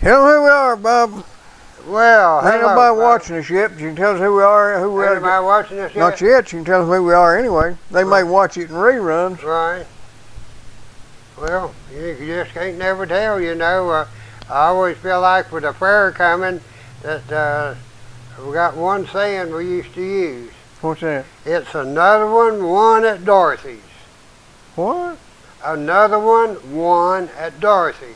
Tell them who we are, Bob. Well, Ain't hello, nobody Bob. watching us yet, but you can tell us who we are. Who we Ain't are. anybody watching us yet? Not yet. You can tell us who we are anyway. They may watch it in reruns. Right. Well, you just can't never tell, you know. I always feel like with the fair coming that we got one saying we used to use. What's that? It's another one won at Dorothy's. What? Another one won at Dorothy's.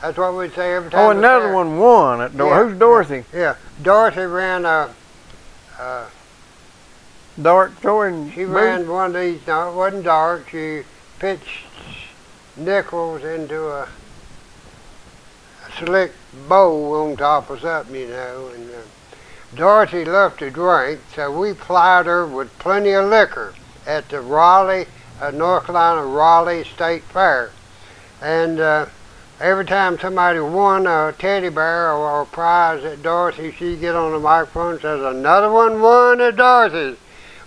That's what we'd say every time. Oh, another one won at Dorothy. Yeah. Who's Dorothy? Yeah, Dorothy ran a. Dart throwing. She booth? ran one of these. No, it wasn't dart. She pitched nickels into a slick bowl on top of something, you know. And Dorothy loved to drink, so we plied her with plenty of liquor at the Raleigh, North Carolina Raleigh State Fair. And every time somebody won a teddy bear or a prize at Dorothy, she'd get on the microphone and says, another one won at Dorothy's.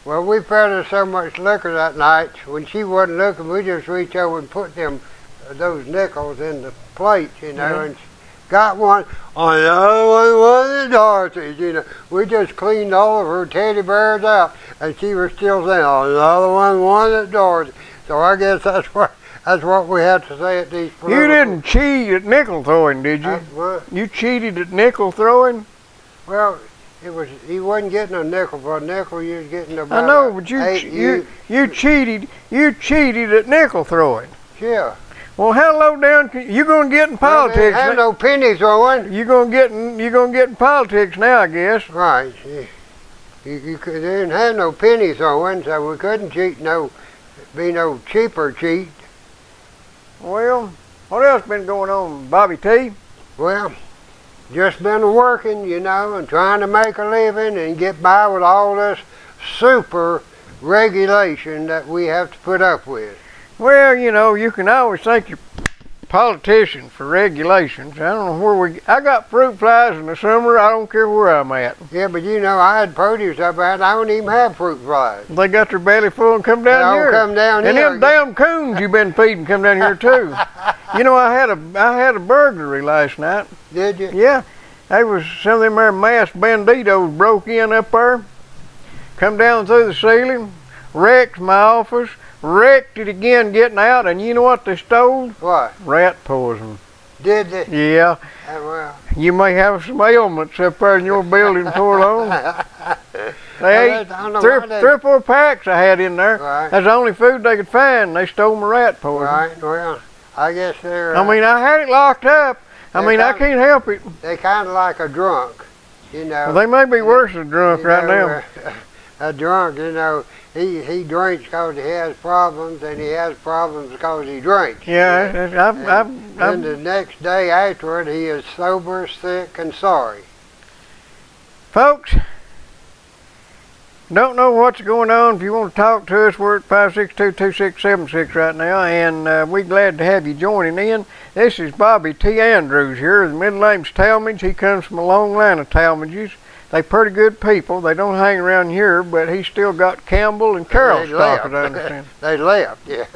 Well, we fed her so much liquor that night, when she wasn't looking, we just reached over and put those nickels in the plate, you know, and got one. Another one won at Dorothy's, you know. We just cleaned all of her teddy bears out, and she was still saying, another one won at Dorothy. So I guess that's what we have to say at these political. You didn't cheat at nickel throwing, did you? What? You cheated at nickel throwing? Well, he wasn't getting a nickel for a nickel. You was getting about. I know, but you cheated at nickel throwing. Yeah. Well, how low down you gonna get in politics? Well, they have no penny throwing. You gonna get in politics now, I guess. Right. Yeah. They didn't have no penny throwing, so we couldn't be no cheaper cheat. Well, what else been going on, Bobby T? Well, just been working, you know, and trying to make a living and get by with all this super regulation that we have to put up with. Well, you know, you can always thank your politicians for regulations. I don't know where I got fruit flies in the summer. I don't care where I'm at. Yeah, but you know, I had produce up there, and I don't even have fruit flies. They got their belly full and come down here. Come down and here. them damn coons you've been feeding come down here too. You know, I had a burglary last night. Did you? Yeah, some of them there masked banditos broke in up there, come down through the ceiling, wrecked my office, wrecked it again getting out, and you know what they stole? What? Rat poison. Did they? Yeah. Well. You may have some ailments up there in your building before long. They ate three or four packs I had in there. Right. That's the only food they could find. They stole my rat poison. Right. Well, I guess they're. I mean, I had it locked up. I can't help it. They kind of like a drunk, you know. Well, they may be worse than drunk right now. A drunk, you know, he drinks because he has problems, and he has problems because he drinks. Yeah, and the next day afterward, he is sober, sick, and sorry. Folks, don't know what's going on. If you want to talk to us, we're at 562-2676 right now, and we're glad to have you joining in. This is Bobby T. Andrews here. The middle name's Talmadge. He comes from a long line of Talmadges. They pretty good people. They don't hang around here, but he's still got Campbell and Carroll stock, as I understand. They left, yeah.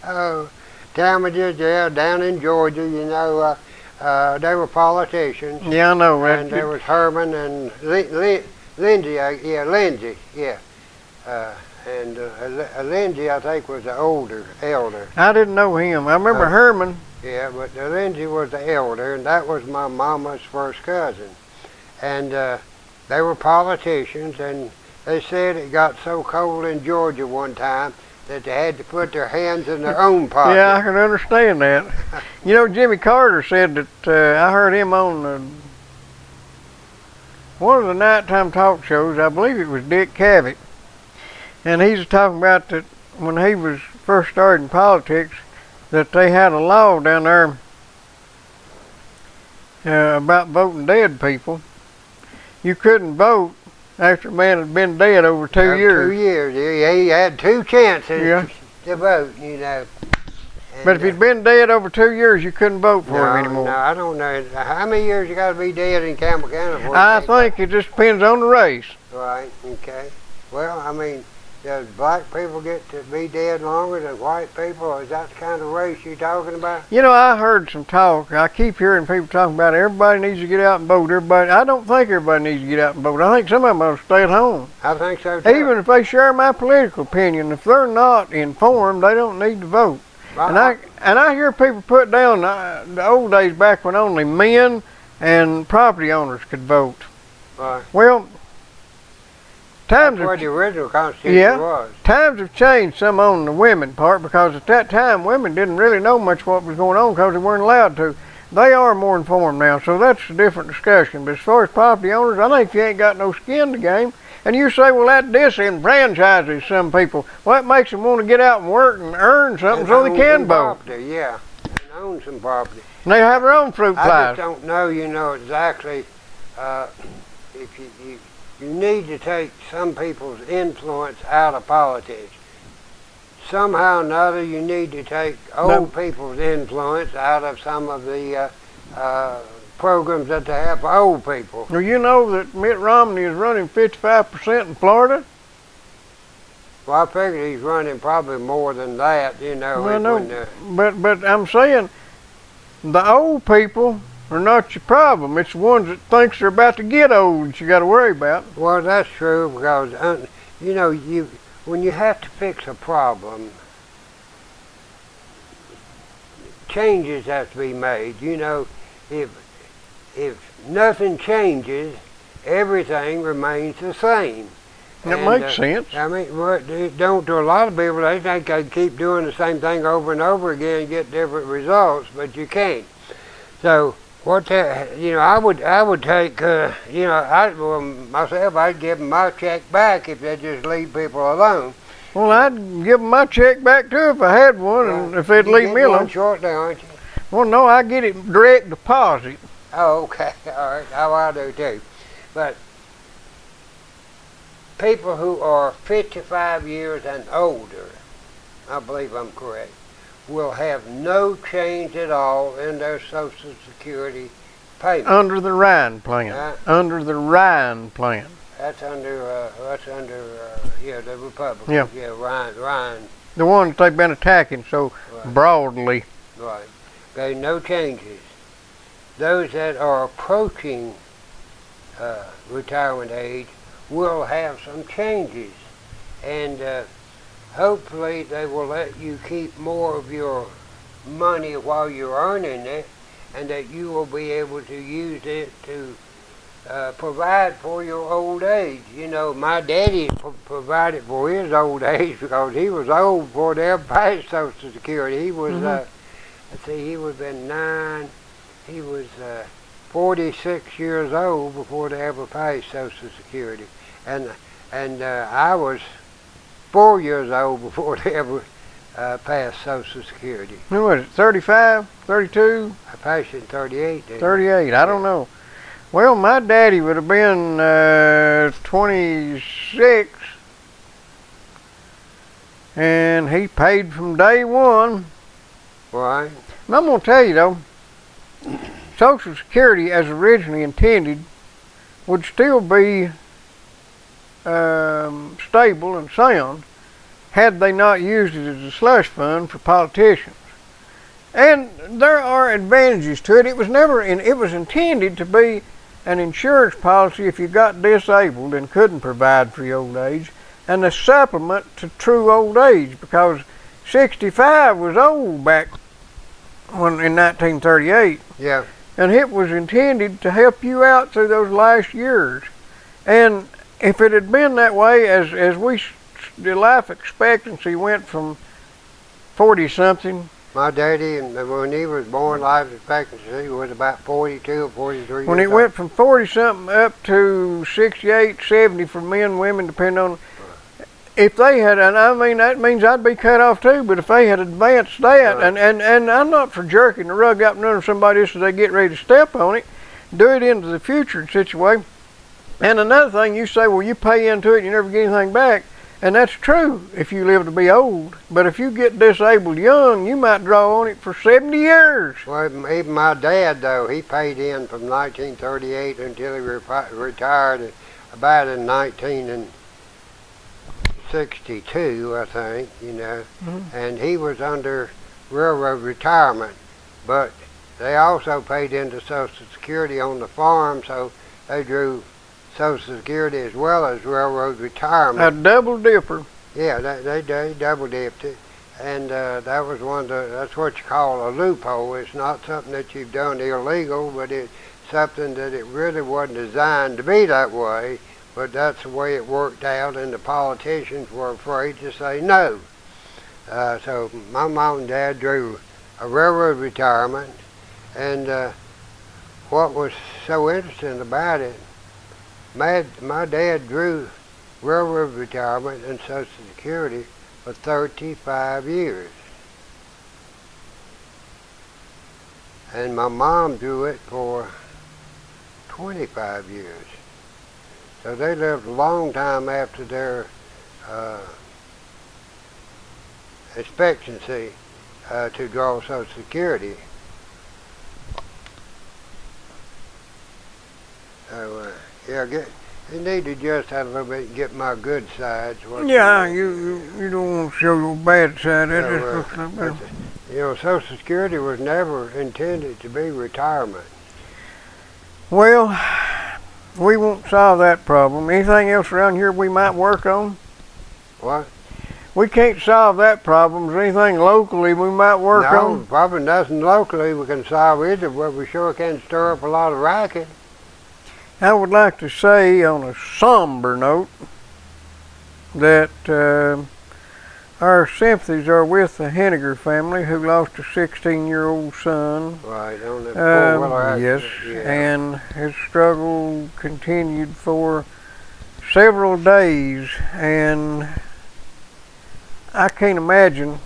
Oh, Talmadges, yeah, down in Georgia, you know, they were politicians. Yeah, I know. And there was Herman and Lindsay, and Lindsay, I think, was the elder. I didn't know him. I remember Herman. Yeah, but Lindsay was the elder, and that was my mama's first cousin. And they were politicians, and they said it got so cold in Georgia one time that they had to put their hands in their own pockets. Yeah, I can understand that. You know, Jimmy Carter said that, I heard him on one of the nighttime talk shows. I believe it was Dick Cavett. And he's talking about that when he was first starting politics, that they had a law down there about voting dead people. You couldn't vote after a man had been dead over 2 years. 2 years, yeah. He had two chances to vote, you know. And but if he'd been dead over 2 years, you couldn't vote for him anymore. No, I don't know. How many years you got to be dead in Campbell County for? I think it just depends on the race. Right, okay. Well, I mean, Does black people get to be dead longer than white people? Is that the kind of race you're talking about? You know, I heard some talk. I keep hearing people talking about everybody needs to get out and vote. I don't think everybody needs to get out and vote. I think some of them ought to stay at home. I think so too. Even if they share my political opinion, if they're not informed, they don't need to vote. Right. And I hear people put down the old days back when only men and property owners could vote. Right. Well, That's what the original Constitution was. Times have changed some on the women part, because at that time women didn't really know much what was going on because they weren't allowed to. They are more informed now, so that's a different discussion. But as far as property owners, I think if you ain't got no skin in the game, and you say, well, that disenfranchises some people. Well, that makes them want to get out and work and earn something so they can vote. Property, yeah, and own some property. And they have their own fruit flies. I just don't know, exactly if you need to take some people's influence out of politics. Somehow or another, you need to take old people's influence out of some of the programs that they have for old people. Well, you know that Mitt Romney is running 55% in Florida? Well, I figure he's running probably more than that, Well, no, but I'm saying the old people are not your problem. It's the ones that thinks they're about to get old that you got to worry about. Well, that's true, because when you have to fix a problem, changes have to be made. If nothing changes, everything remains the same. That makes sense. I mean, don't to a lot of people. They think they keep doing the same thing over and over again and get different results, but you can't. So I would take, myself, I'd give them my check back if they just leave people alone. Well, I'd give them my check back too if I had one, and if they'd leave me alone. Shortly, aren't you? Well, no, I get it direct deposit. Oh, okay, all right. I do too. But people who are 55 years and older, I believe I'm correct, will have no change at all in their Social Security payment. Under the Ryan plan. Under the Ryan plan. That's under the Republican. Yeah. Ryan. The one that they've been attacking so broadly. Right. Okay, no changes. Those that are approaching retirement age will have some changes, and hopefully they will let you keep more of your money while you're earning it, and that you will be able to use it to provide for your old age. My daddy provided for his old age because he was old before they ever passed Social Security. He was, he would have been 46 years old before they ever passed Social Security. And I was 4 years old before they ever passed Social Security. Who was it, 35, 32? I passed it in 38. 38, I don't know. Well, my daddy would have been 26, and he paid from day one. Right. And I'm going to tell you, though, Social Security, as originally intended, would still be stable and sound had they not used it as a slush fund for politicians. And there are advantages to it. It was intended to be an insurance policy if you got disabled and couldn't provide for your old age, and a supplement to true old age, because 65 was old back in 1938. Yeah. And it was intended to help you out through those last years. And if it had been that way, as the life expectancy went from 40-something. My daddy, when he was born, life expectancy was about 42 or 43 When it went from 40-something up to 68, 70 for men and women, depending on, if they had, and I mean, that means I'd be cut off too, but if they had advanced that, and I'm not for jerking the rug out from under somebody as they get ready to step on it, do it into the future in such a way. And another thing, you say, well, you pay into it, you never get anything back. And that's true if you live to be old. But if you get disabled young, you might draw on it for 70 years. Well, even my dad, though, he paid in from 1938 until he retired about in 62, I think, you know, Mm-hmm. and he was under railroad retirement, but they also paid into Social Security on the farm, so they drew Social Security as well as railroad retirement. A double dipper. Yeah, they double dipped it, and that was that's what you call a loophole. It's not something that you've done illegal, but it's something that it really wasn't designed to be that way, but that's the way it worked out, and the politicians were afraid to say no. So my mom and dad drew a railroad retirement, and what was so interesting about it, my dad drew railroad retirement and Social Security for 35 years. And my mom drew it for 25 years. So they lived a long time after their expectancy to draw Social Security. So, yeah, you need to just have a little bit and get my good sides. Yeah, you don't want to show your bad side. That just So, looks like better. you know, Social Security was never intended to be retirement. Well, we won't solve that problem. Anything else around here we might work on? What? We can't solve that problem. Is there anything locally we might work No, on? probably nothing locally we can solve either, but we sure can stir up a lot of racket. I would like to say on a somber note that our sympathies are with the Henniger family who lost a 16-year-old son. Right, on that four-wheeler Yes, accident. Yeah. and his struggle continued for several days, and I can't imagine,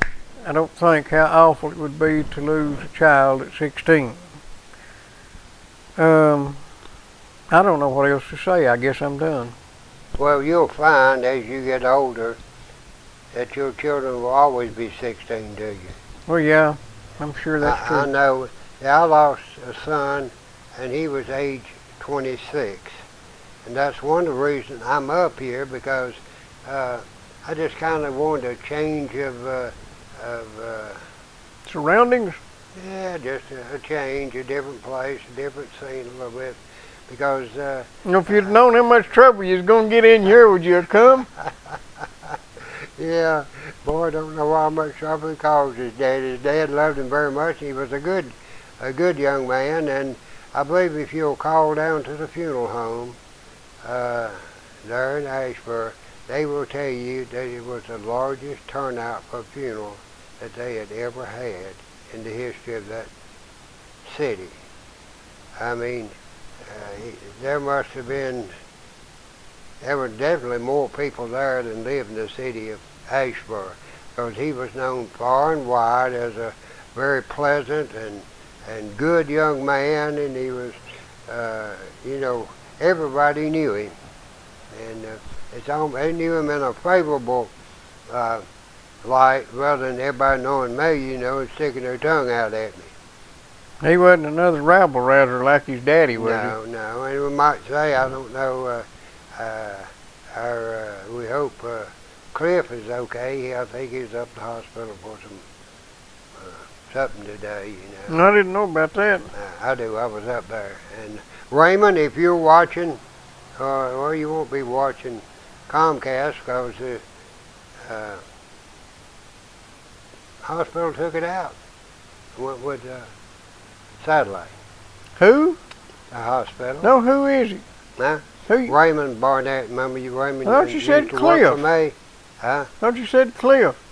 I don't think, how awful it would be to lose a child at 16. I don't know what else to say. I guess I'm done. Well, you'll find as you get older that your children will always be 16 to you. Well, yeah, I'm sure that's I true. know. I lost a son, and he was age 26. And that's one of the reasons I'm up here, because I just kind of wanted a change of Surroundings? yeah, just a change, a different place, a different scene a little bit. Because You know, if you'd known how much trouble you was going to get in here, would you have come? yeah, boy, I don't know how much trouble he caused his dad. His dad loved him very much. He was a good young man, and I believe if you'll call down to the funeral home there in Ashburn, they will tell you that it was the largest turnout for a funeral that they had ever had in the history of that city. I mean, there were definitely more people there than lived in the city of Ashburn, because he was known far and wide as a very pleasant and good young man, and he was, you know, everybody knew him, and they knew him in a favorable light rather than everybody knowing me, you know, and sticking their tongue out at me. He wasn't another rabble-rouser like his daddy was. No, and we might say, I don't know, we hope Cliff is okay. I think he's up to the hospital for some something today, you know. I didn't know about that. I do, I was up there. And Raymond, if you're watching, or you won't be watching Comcast, because the hospital took it out. Went with satellite. Who? The hospital. No, who is he? Huh? Who? Raymond Barnett. Remember you, Raymond? I thought you said used to work Cliff. for me. Huh? Don't you said Cliff?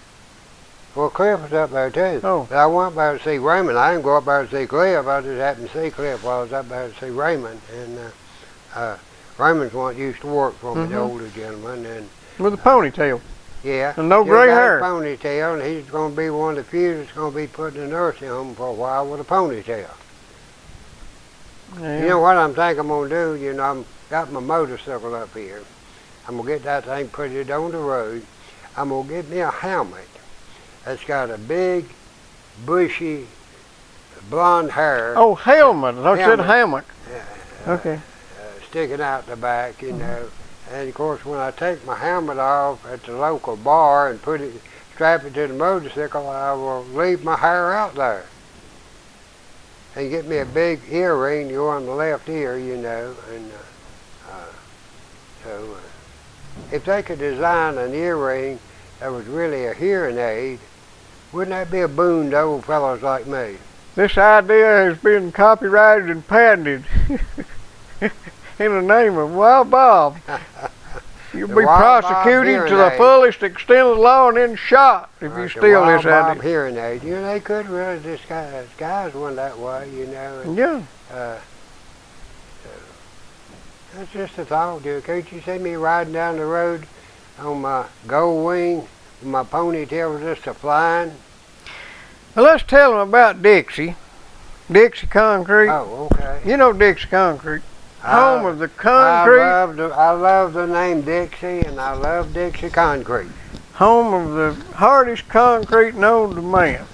Well, Cliff was up there too. Oh. But I went up there to see Raymond. I didn't go up there to see Cliff. I just happened to see Cliff while I was up there to see Raymond. And Raymond's one that used to work for me, the older gentleman. And With a ponytail. yeah. And no he's gray got a hair. ponytail, and he's going to be one of the few that's going to be put in a nursing home for a while with a ponytail. Yeah. You know what I'm thinking I'm going to do? You know, I've got my motorcycle up here. I'm going to get that thing, put it on the road. I'm going to get me a helmet that's got a big, bushy, blonde hair. Oh, helmet. I thought you said Helmet. hammock. uh, Okay. Sticking out the back, you know. And of course, when I take my helmet off at the local bar and strap it to the motorcycle, I will leave my hair out there. And get me a big earring to go on the left ear, you know. And so if they could design an earring that was really a hearing aid, wouldn't that be a boon to old fellows like me? This idea has been copyrighted and patented in the name of Wild Bob. You'll be prosecuted to the fullest extent of the law and then shot if you steal this idea. Wild Bob hearing aid. You know, they could really disguise one that way, you know. And, yeah. That's just a thought, dude. Can't you see me riding down the road on my gold wing with my ponytail was just a-flying? Well, let's tell them about Dixie. Dixie Concrete. Oh, okay. You know Dixie Concrete. Home of the concrete. I love the name Dixie, and I love Dixie Concrete. Home of the hardest concrete known to man.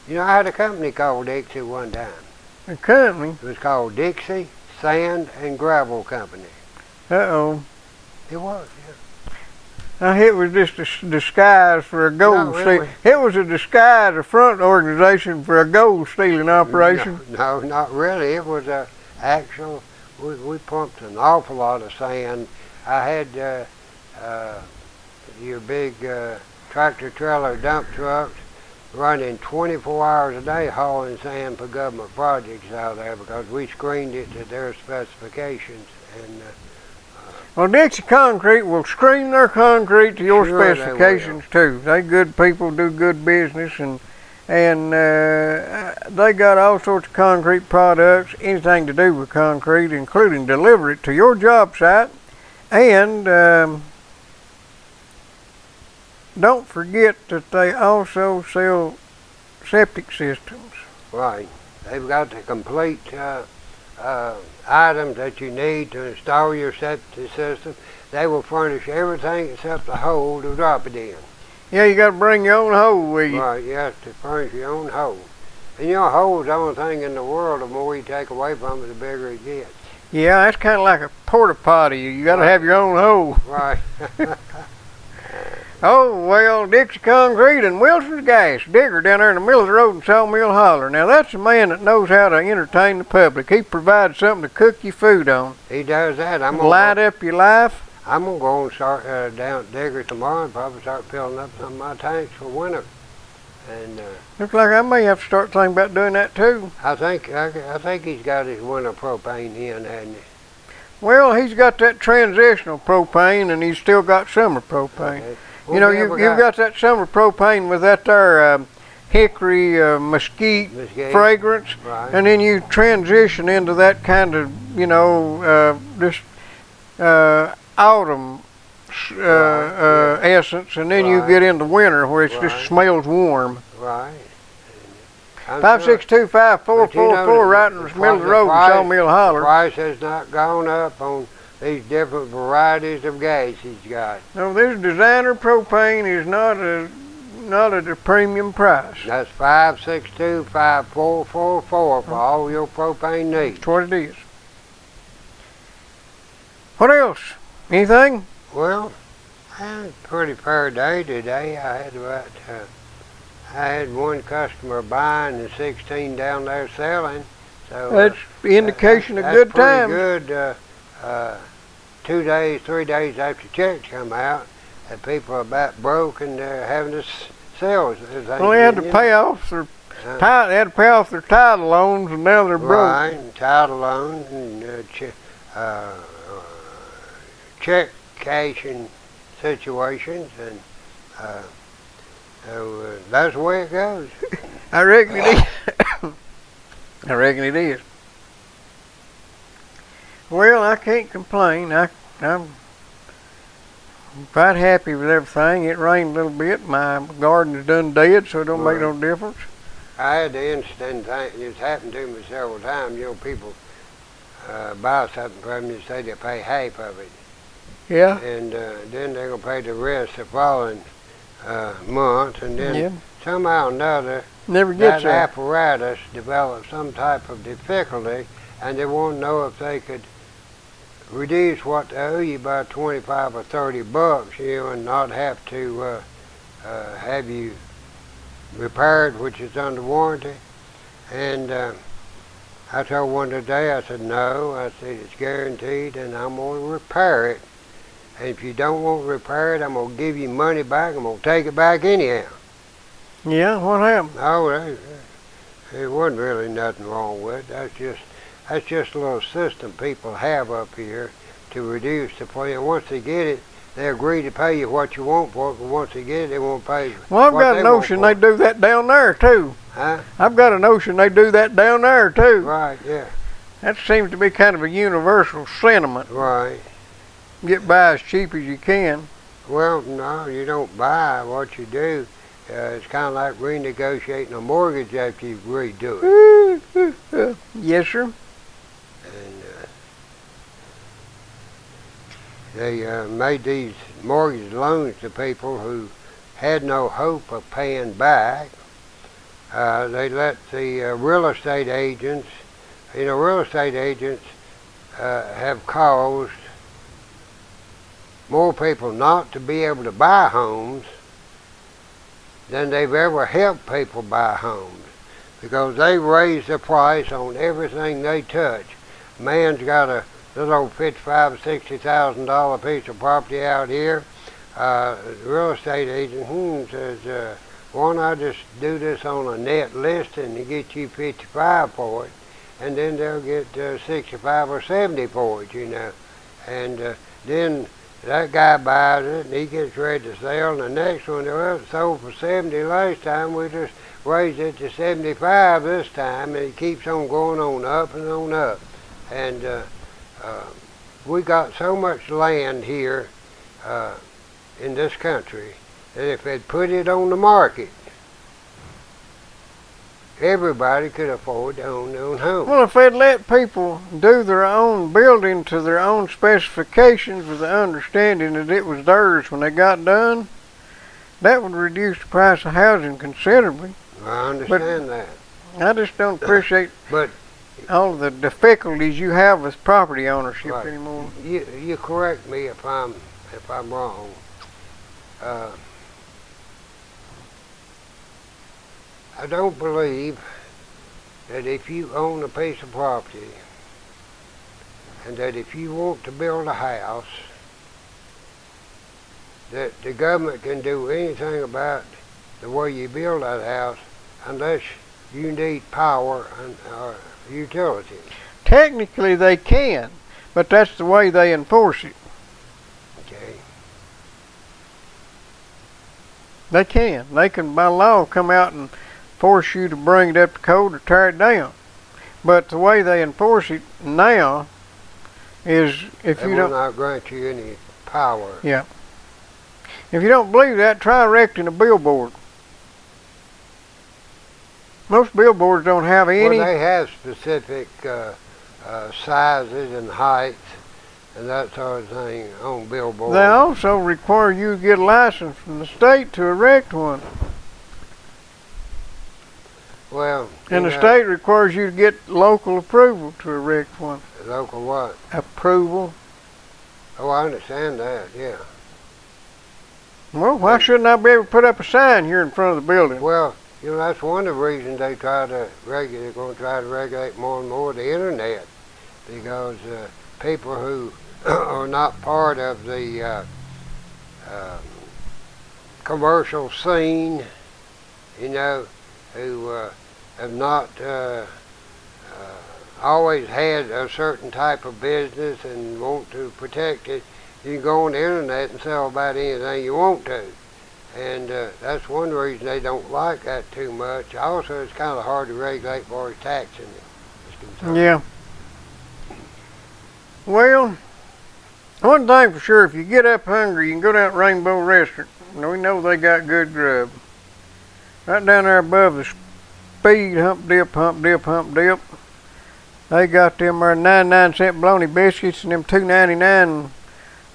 You know, I had a company called Dixie one time. A company? It was called Dixie Sand and Gravel Company. Uh-oh. It was, yeah. Now, it was just a disguise for a gold stealing. It was a disguise, a front organization for a gold stealing operation. No, not really. It was a actual. We pumped an awful lot of sand. I had your big tractor trailer dump trucks running 24 hours a day hauling sand for government projects out there because we screened it to their specifications. And well, Dixie Concrete will screen their concrete to your specifications too. They good people, do good business, and they got all sorts of concrete products, anything to do with concrete, including deliver it to your job site. And don't forget that they also sell septic systems. Right. They've got the complete items that you need to install your septic system. They will furnish everything except the hole to drop it in. Yeah, you got to bring your own hole with you. Right, you have to furnish your own hole. And you know, a hole's the only thing in the world, the more you take away from it, the bigger it gets. Yeah, that's kind of like a porta potty. You got to have your own hole. Right. Oh, well, Dixie Concrete and Wilson's Gas, digger down there in the middle of the road in Sawmill Holler. Now, that's a man that knows how to entertain the public. He provides something to cook your food on. He does that. Light up your life. I'm going to go and start down at Digger tomorrow and probably start filling up some of my tanks for winter. And looks like I may have to start thinking about doing that, too. I think he's got his winter propane in, hasn't he? Well, he's got that transitional propane, and he's still got summer propane. Okay. Well, you know, you've got that summer propane with that there hickory mesquite fragrance, right. And then you transition into that kind of, you know, just autumn essence, and then you get into winter where it just smells warm. Right. 562-5444 right in the middle of the road in Sawmill Holler. The price has not gone up on these different varieties of gas he's got. No, this designer propane is not at a premium price. That's 562-5444 for all your propane needs. That's what it is. What else? Anything? Well, I had a pretty fair day today. I had one customer buying and 16 down there selling. So that's the indication of good times. That's pretty good. 2 days, 3 days after checks come out, and people are about broke and they're having to sell. Well, they had to pay off their title loans, and now they're broke. Right, title loans and check cashing situations, and so that's the way it goes. I reckon it is. I reckon it is. Well, I can't complain. I'm quite happy with everything. It rained a little bit. My garden is done dead, so it don't make no difference. I had the incident thing. It's happened to me several times. You know, people buy something from you and say they pay half of it. Yeah. And then they're going to pay the rest the following month. And then somehow or another, that apparatus developed some type of difficulty, and they want to know if they could reduce what they owe you by 25 or 30 bucks, and not have to have you repaired, which is under warranty. And I told one today, I said, no, I said, it's guaranteed and I'm going to repair it. And if you don't want to repair it, I'm going to give you money back. I'm going to take it back anyhow. Yeah, what happened? Oh, there wasn't really nothing wrong with it. That's just a little system people have up here to reduce the play. And once they get it, they agree to pay you what you want for it, but once they get it, they won't pay you. Well, I've got a notion they do that down there, too. Huh? I've got a notion they do that down there, too. Right, yeah. That seems to be kind of a universal sentiment. Right. Get by as cheap as you can. Well, no, you don't buy. What you do, it's kind of like renegotiating a mortgage after you redo it. Yes, sir. And they made these mortgage loans to people who had no hope of paying back. They let the real estate agents, real estate agents have caused more people not to be able to buy homes than they've ever helped people buy homes, because they raise the price on everything they touch. Man's got a little old $55,000 or $60,000 piece of property out here. The real estate agent says, why don't I just do this on a net listing and get you 55 for it, and then they'll get 65 or 70 for it, and then that guy buys it and he gets ready to sell, and the next one, well, it sold for 70 last time, we just raised it to 75 this time, and it keeps on going on up and on up. And we got so much land here in this country that if they'd put it on the market, everybody could afford to own their own home. Well, if they'd let people do their own building to their own specifications with the understanding that it was theirs when they got done, that would reduce the price of housing considerably. I understand that. I just don't appreciate all of the difficulties you have with property ownership anymore. You correct me if I'm wrong. I don't believe that if you own a piece of property and that if you want to build a house, that the government can do anything about the way you build that house unless you need power and utilities. Technically they can, but that's the way they enforce it. Okay. They can. They can by law come out and force you to bring it up to code or tear it down. But the way they enforce it now is if you don't... They will not grant you any power. Yeah. If you don't believe that, try erecting a billboard. Most billboards don't have any... Well, they have specific sizes and heights and that sort of thing on billboards. They also require you to get a license from the state to erect one. Well, and the state requires you to get local approval to erect one. Local what? Approval. Oh, I understand that, yeah. Well, why shouldn't I be able to put up a sign here in front of the building? Well, that's one of the reasons they're going to try to regulate more and more the internet, because people who are not part of the commercial scene, who have not always had a certain type of business and want to protect it, you can go on the internet and sell about anything you want to. And that's one reason they don't like that too much. Also, it's kind of hard to regulate for taxing it. Yeah. Well, one thing for sure, if you get up hungry, you can go down to Rainbow Restaurant. We know they got good grub. Right down there above the Speed Hump Dip. They got them there 99-cent bologna biscuits and them $2.99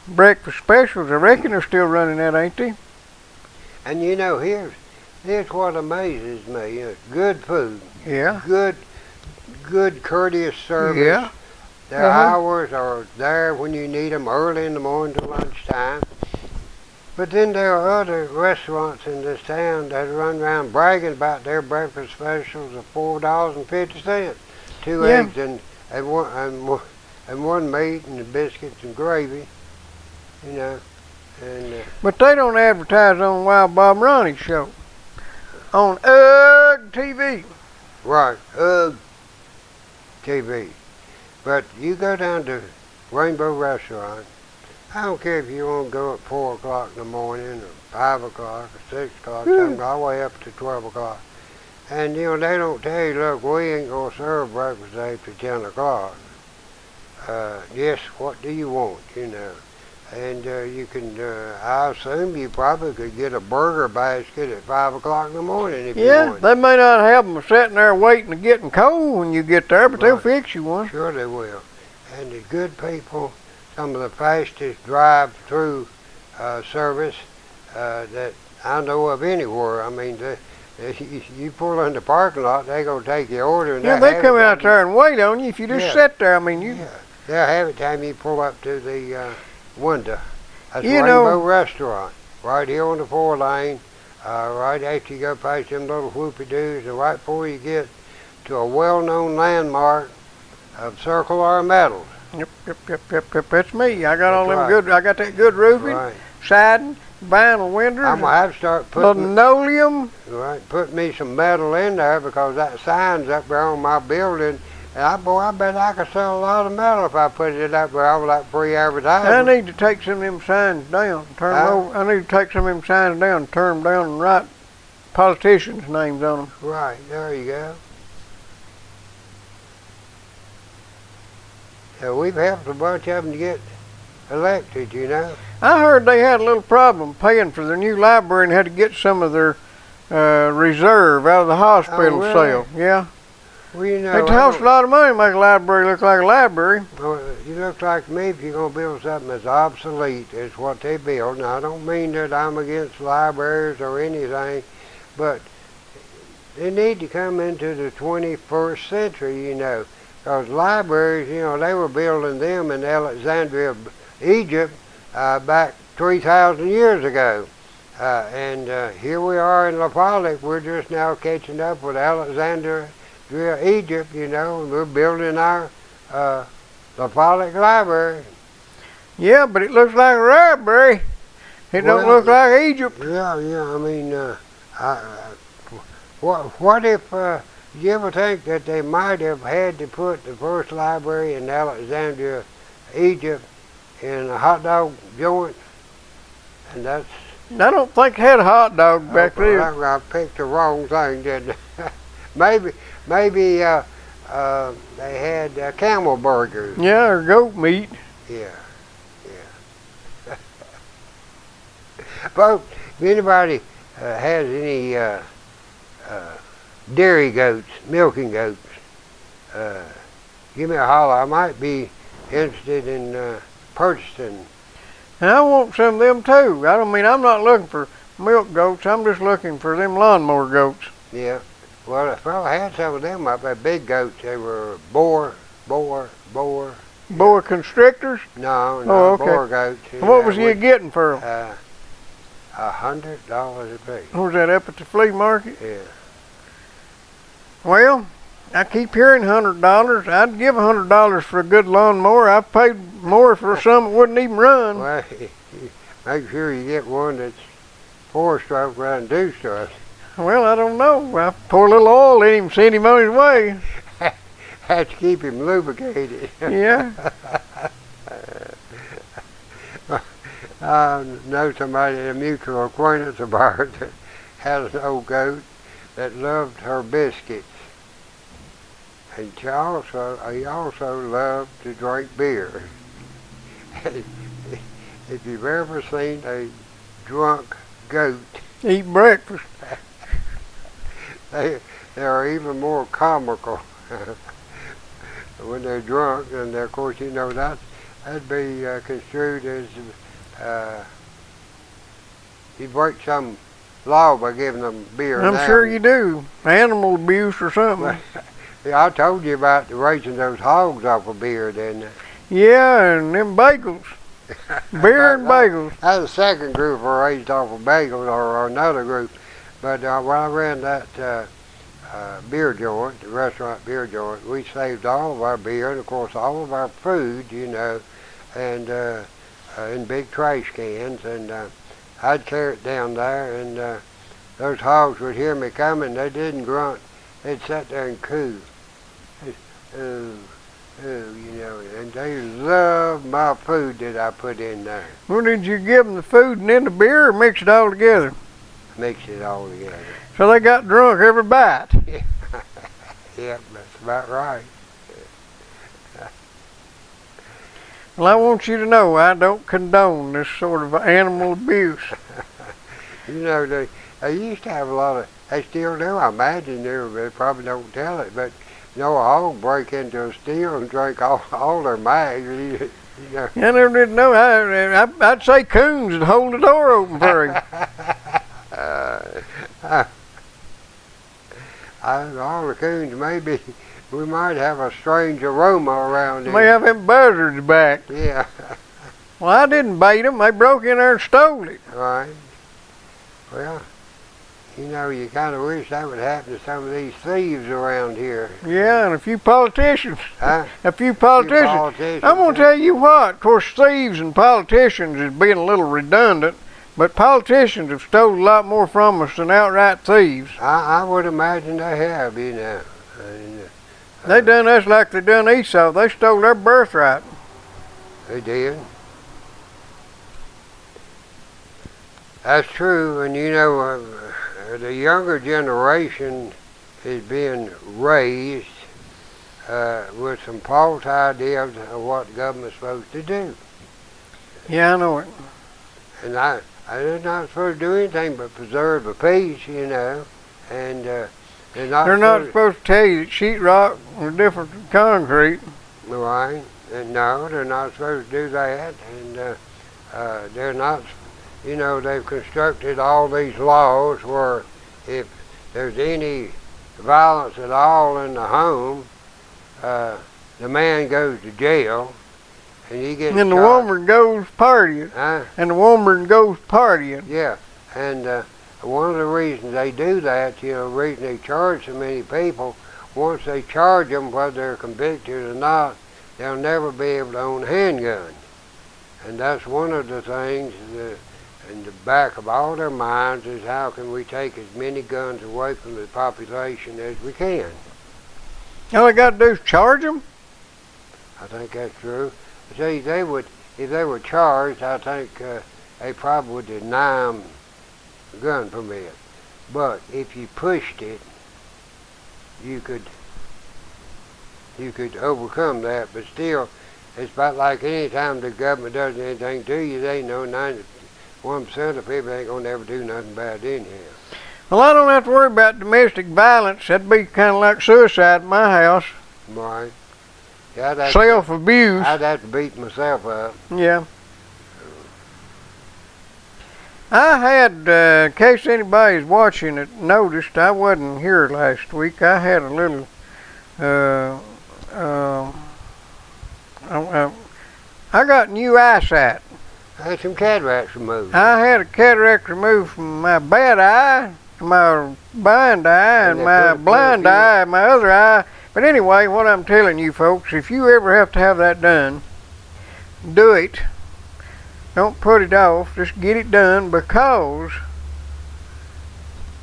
breakfast specials. I reckon they're still running that, ain't they? And here's what amazes me. Good food. Yeah. Good courteous service. Yeah. Their hours are there when you need them, early in the morning to lunchtime. But then there are other restaurants in this town that run around bragging about their breakfast specials of $4.50, two eggs and one meat and the biscuits and gravy, you know. And but they don't advertise on Wild Bob and Ronnie's show on TV. Right, TV. But you go down to Rainbow Restaurant. I don't care if you want to go at 4 o'clock in the morning or 5 o'clock or 6 o'clock, all the way up to 12 o'clock. And, you know, they don't tell you, look, we ain't going to serve breakfast after 10 o'clock. Yes, what do you want, you know? And you can, I assume you probably could get a burger basket at 5 o'clock in the morning if you want. Yeah, they may not have them sitting there waiting and getting cold when you get there, but they'll fix you one. Sure they will. And the good people, some of the fastest drive-through service that I know of anywhere. I mean, you pull in the parking lot, they gonna take your order. And they come out there and wait on you if you just sit there. I mean, they'll have it time you pull up to the window. That's Rainbow Restaurant, right here on the 4-lane, right after you go past them little whoopie-doos, and right before you get to a well-known landmark of Circle R Metals. Yep. That's me. I got all them good. I got that good roofing, siding, vinyl windows. I'm gonna have to start putting linoleum. Put me some metal in there because that sign's up there on my building. And I bet I could sell a lot of metal if I put it up there. I was like free advertising. I need to take some of them signs down. Turn them over. I need to take some of them signs down, turn them down, and write politicians' names on them. Right there, you go. So we've helped a bunch of them to get elected, you know. I heard they had a little problem paying for their new library and had to get some of their reserve out of the hospital sale. Yeah. Well, you know, it costs a lot of money to make a library look like a library. Well, you look like me if you're going to build something that's obsolete. It's what they build. Now, I don't mean that I'm against libraries or anything, but they need to come into the 21st century, you know. Because libraries, you know, they were building them in Alexandria, Egypt, back 3,000 years ago. And here we are in La Pollock. We're just now catching up with Alexandria, Egypt, you know, and we're building our La Pollock Library. Yeah, but it looks like a library. It don't look like Egypt. Yeah, I mean, what if... you ever think that they might have had to put the first library in Alexandria, Egypt, in a hot dog joint? And that's... I don't think they had a hot dog back there. I picked the wrong thing, didn't I? maybe they had camel burgers. Yeah, or goat meat. Yeah. Folks, if anybody has any dairy goats, milking goats, give me a holler. I might be interested in purchasing. And I want some of them too. I'm not looking for milk goats. I'm just looking for them lawnmower goats. Yeah. Well, a fella had some of them up there, big goats. They were boar. Boa constrictors? No, okay. Boar goats. What was you getting for them? $100 a piece. Was that up at the flea market? Yeah. Well, I keep hearing $100. I'd give $100 for a good lawnmower. I've paid more for some that wouldn't even run. Well, make sure you get one that's 4-stroke rather than 2-stroke. Well, I don't know. I pour a little oil in him, send him on his way. Have to keep him lubricated. Yeah. I know somebody, a mutual acquaintance of ours, that had an old goat that loved her biscuits. And he also loved to drink beer. If you've ever seen a drunk goat eat breakfast, they are even more comical when they're drunk. And of course, you know, that'd be construed as you break some law by giving them beer. I'm sure you do. Animal abuse or something. Yeah, I told you about the raising those hogs off of beer, didn't I? Yeah, and them bagels. Beer and bagels. That was the second group I raised off of bagels, or another group. But when I ran that beer joint, the restaurant beer joint, we saved all of our beer and, of course, all of our food, you know, and in big trash cans. And I'd carry it down there, and those hogs would hear me coming. They didn't grunt. They'd sit there and coo. Ooh, you know, and they loved my food that I put in there. Well, did you give them the food and then the beer, or mix it all together? Mix it all together. So they got drunk every bite. Yep, that's about right. Well, I want you to know I don't condone this sort of animal abuse. You know, they used to have a lot of, they still do, I imagine they probably don't tell it, but you know, a hog break into a steer and drink all their mags. You know. I never did know. I'd say coons would hold the door open for him. All the coons, maybe we might have a strange aroma around here. May have them buzzards back. Yeah. Well, I didn't bait them. They broke in there and stole it. Right. Well, you know, you kind of wish that would happen to some of these thieves around here. Yeah, and a few politicians. Huh? A few politicians. I'm going to tell you what. Of course, thieves and politicians is being a little redundant, but politicians have stolen a lot more from us than outright thieves. I would imagine they have, you know. They done us like they done Esau. They stole their birthright. They did. That's true, and you know, the younger generation is being raised with some false ideas of what the government's supposed to do. Yeah, I know it. And they're not supposed to do anything but preserve the peace, you know, and they're not supposed to tell you that sheetrock is different from concrete. Right, and no, they're not supposed to do that, and they're not. You know, they've constructed all these laws where if there's any violence at all in the home, the man goes to jail, and he gets and the woman goes partying. And the woman goes partying. Yeah, and one of the reasons they do that, you know, the reason they charge so many people, once they charge them, whether they're convicted or not, they'll never be able to own a handgun. And that's one of the things in the back of all their minds is how can we take as many guns away from the population as we can. All they got to do is charge them? I think that's true. See, if they were charged, I think they probably would deny them a gun permit. But if you pushed it, you could overcome that. But still, it's about like any time the government does anything to you, they know 91% of people ain't gonna ever do nothing bad in here. Well, I don't have to worry about domestic violence. That'd be kind of like suicide in my house. Right. Yeah, self-abuse. I'd have to beat myself up. Yeah. I had, in case anybody's watching it noticed, I wasn't here last week. I had a little, I got new eyesight. I had some cataracts removed. I had a cataract removed from my bad eye, my bind eye, and my blind eye, and my other eye. But anyway, what I'm telling you folks, if you ever have to have that done, do it. Don't put it off. Just get it done, because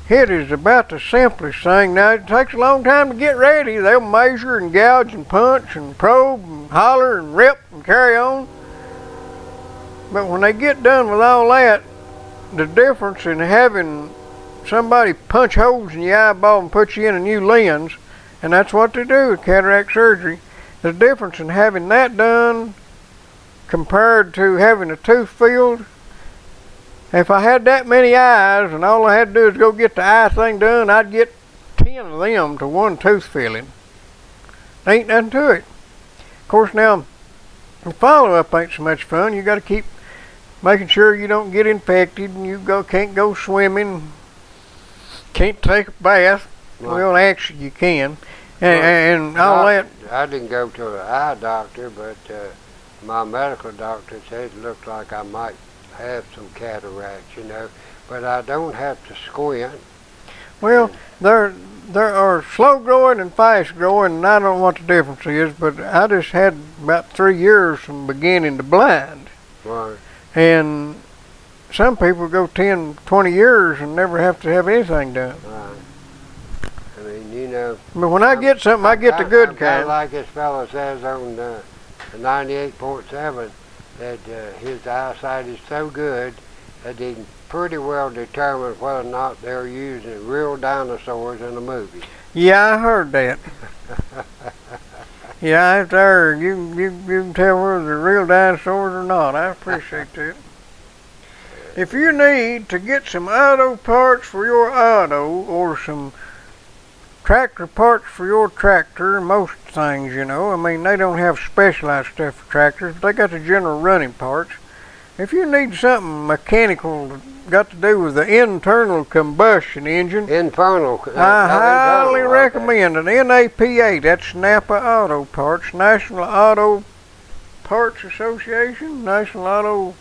it is about the simplest thing. Now, it takes a long time to get ready. They'll measure and gouge and punch and probe and holler and rip and carry on. But when they get done with all that, the difference in having somebody punch holes in your eyeball and put you in a new lens, and that's what they do with cataract surgery, the difference in having that done compared to having a tooth filled. If I had that many eyes and all I had to do is go get the eye thing done, I'd get 10 of them to one tooth filling. Ain't nothing to it. Of course, now, the follow-up ain't so much fun. You got to keep making sure you don't get infected, and you can't go swimming, can't take a bath. Right. Well, actually you can. And all that. I didn't go to an eye doctor, but my medical doctor said it looked like I might have some cataracts, you know. But I don't have to squint. Well, there are slow growing and fast growing, and I don't know what the difference is, but I just had about 3 years from beginning to blind. Right. And some people go 10, 20 years and never have to have anything done. Right. I mean, you know. But when I get something, I get the good kind. Like this fellow says on 98.7 that his eyesight is so good that he can pretty well determine whether or not they're using real dinosaurs in a movie. Yeah, I heard that. Yeah, it's there. You can tell whether they're real dinosaurs or not. I appreciate that. If you need to get some auto parts for your auto or some tractor parts for your tractor, most things, you know, I mean, they don't have specialized stuff for tractors, but they got the general running parts. If you need something mechanical got to do with the internal combustion engine, I highly recommend an NAPA, that's Napa Auto Parts, National Auto Parts Association, National Auto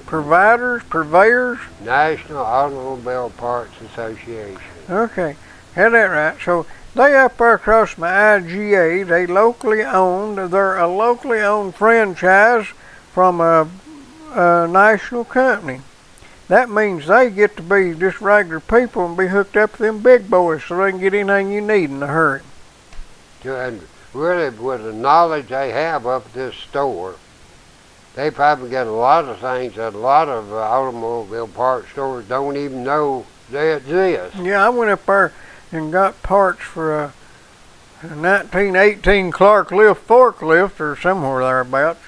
Purveyors. National Automobile Parts Association. Okay, had that right. So they up there across my IGA, they're a locally owned franchise from a national company. That means they get to be just regular people and be hooked up to them big boys so they can get anything you need in a hurry. And really, with the knowledge they have up at this store, they probably get a lot of things that a lot of automobile parts stores don't even know they exist. Yeah, I went up there and got parts for a 1918 Clark lift forklift or somewhere thereabouts.